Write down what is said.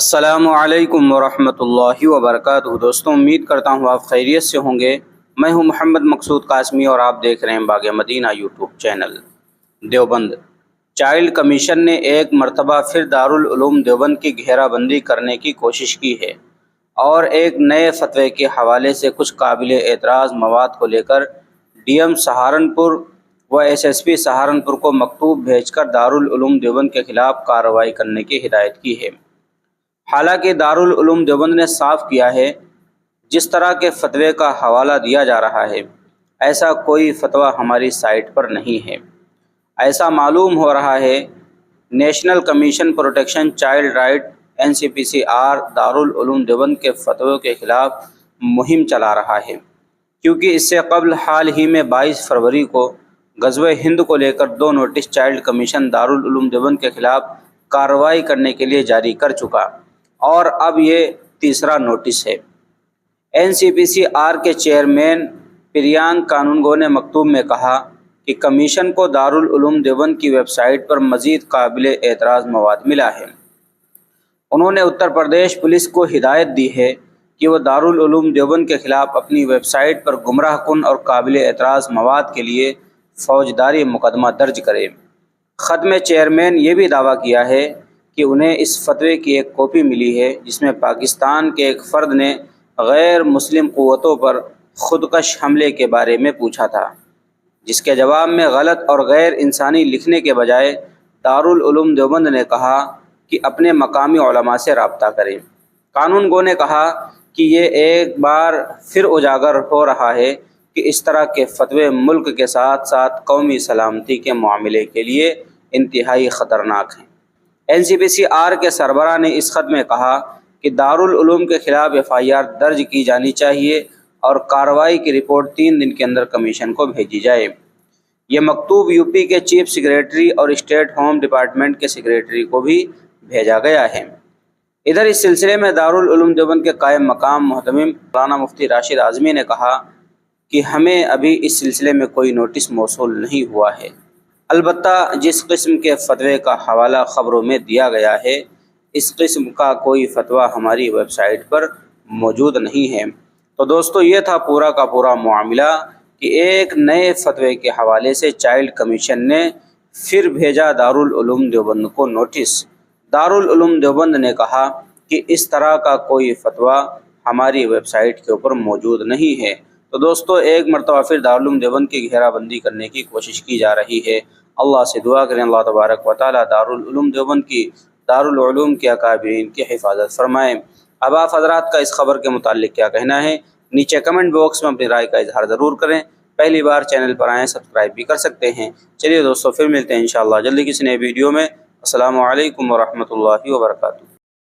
السلام علیکم ورحمۃ اللہ وبرکاتہ۔ دوستوں، امید کرتا ہوں آپ خیریت سے ہوں گے۔ میں ہوں محمد مقصود قاسمی اور آپ دیکھ رہے ہیں Bagh Madina YouTube channel. Deoband child commission نے ایک مرتبہ پھر دارالعلوم دیوبند کی گھیرہ بندی کرنے کی کوشش کی ہے اور ایک نئے فتوے کے حوالے سے کچھ قابل اعتراض مواد کو لے کر ڈی ایم سہارنپور و ایس ایس پی سہارنپور کو مکتوب بھیج کر دارالعلوم دیوبند کے خلاف کارروائی کرنے کی ہدایت کی ہے۔ حالانکہ دارالعلوم دیوبند نے صاف کیا ہے، جس طرح کے فتوے کا حوالہ دیا جا رہا ہے ایسا کوئی فتویٰ ہماری سائٹ پر نہیں ہے۔ ایسا معلوم ہو رہا ہے national commission protection child right NCPCR Darul Uloom Deoband کے فتوے کے خلاف مہم چلا رہا ہے، کیونکہ اس سے قبل حال ہی میں 22 فروری کو غزوہ ہند کو لے کر 2 notice child commission Darul Uloom Deoband کے خلاف کارروائی کرنے کے لیے جاری کر چکا اور اب یہ تیسرا نوٹس ہے۔ NCPCR کے چیئرمین پریانک کانونگو نے مکتوب میں کہا کہ کمیشن کو دارالعلوم دیوبند کی ویب سائٹ پر مزید قابل اعتراض مواد ملا ہے۔ انہوں نے اتر پردیش پولیس کو ہدایت دی ہے کہ وہ دارالعلوم دیوبند کے خلاف اپنی ویب سائٹ پر گمراہ کن اور قابل اعتراض مواد کے لیے فوجداری مقدمہ درج کرے۔ خط میں چیئرمین یہ بھی دعویٰ کیا ہے کہ انہیں اس فتوے کی ایک کاپی ملی ہے جس میں پاکستان کے ایک فرد نے غیر مسلم قوتوں پر خودکش حملے کے بارے میں پوچھا تھا، جس کے جواب میں غلط اور غیر انسانی لکھنے کے بجائے دارالعلوم دیوبند نے کہا کہ اپنے مقامی علماء سے رابطہ کریں۔ کانونگو نے کہا کہ یہ ایک بار پھر اجاگر ہو رہا ہے کہ اس طرح کے فتوے ملک کے ساتھ ساتھ قومی سلامتی کے معاملے کے لیے انتہائی خطرناک ہیں۔ NCPCR کے سربراہ نے اس خط میں کہا کہ دارالعلوم کے خلاف FIR درج کی جانی چاہیے اور کارروائی کی رپورٹ 3 دن کے اندر کمیشن کو بھیجی جائے۔ یہ مکتوب UP کے چیف سیکریٹری اور اسٹیٹ ہوم ڈپارٹمنٹ کے سیکریٹری کو بھی بھیجا گیا ہے۔ ادھر اس سلسلے میں دارالعلوم دیوبند کے قائم مقام محترم مولانا مفتی راشد اعظمی نے کہا کہ ہمیں ابھی اس سلسلے میں کوئی نوٹس موصول نہیں ہوا ہے، البتہ جس قسم کے فتوے کا حوالہ خبروں میں دیا گیا ہے اس قسم کا کوئی فتویٰ ہماری ویب سائٹ پر موجود نہیں ہے۔ تو دوستو، یہ تھا پورا کا پورا معاملہ کہ ایک نئے فتوے کے حوالے سے چائلڈ کمیشن نے پھر بھیجا دارالعلوم دیوبند کو نوٹس۔ دارالعلوم دیوبند نے کہا کہ اس طرح کا کوئی فتویٰ ہماری ویب سائٹ کے اوپر موجود نہیں ہے۔ تو دوستو، ایک مرتبہ پھر دارالعلوم دیوبند کی گھیرہ بندی کرنے کی کوشش کی جا رہی ہے۔ اللہ سے دعا کریں اللہ تبارک و تعالیٰ دارالعلوم دیوبند کی، دارالعلوم کے اکابرین کی حفاظت فرمائیں۔ اب آپ حضرات کا اس خبر کے متعلق کیا کہنا ہے؟ نیچے کمنٹ باکس میں اپنی رائے کا اظہار ضرور کریں۔ پہلی بار چینل پر آئیں سبسکرائب بھی کر سکتے ہیں۔ چلیے دوستو، پھر ملتے ہیں انشاءاللہ جلدی کسی نئے ویڈیو میں۔ السلام علیکم ورحمۃ اللہ وبرکاتہ۔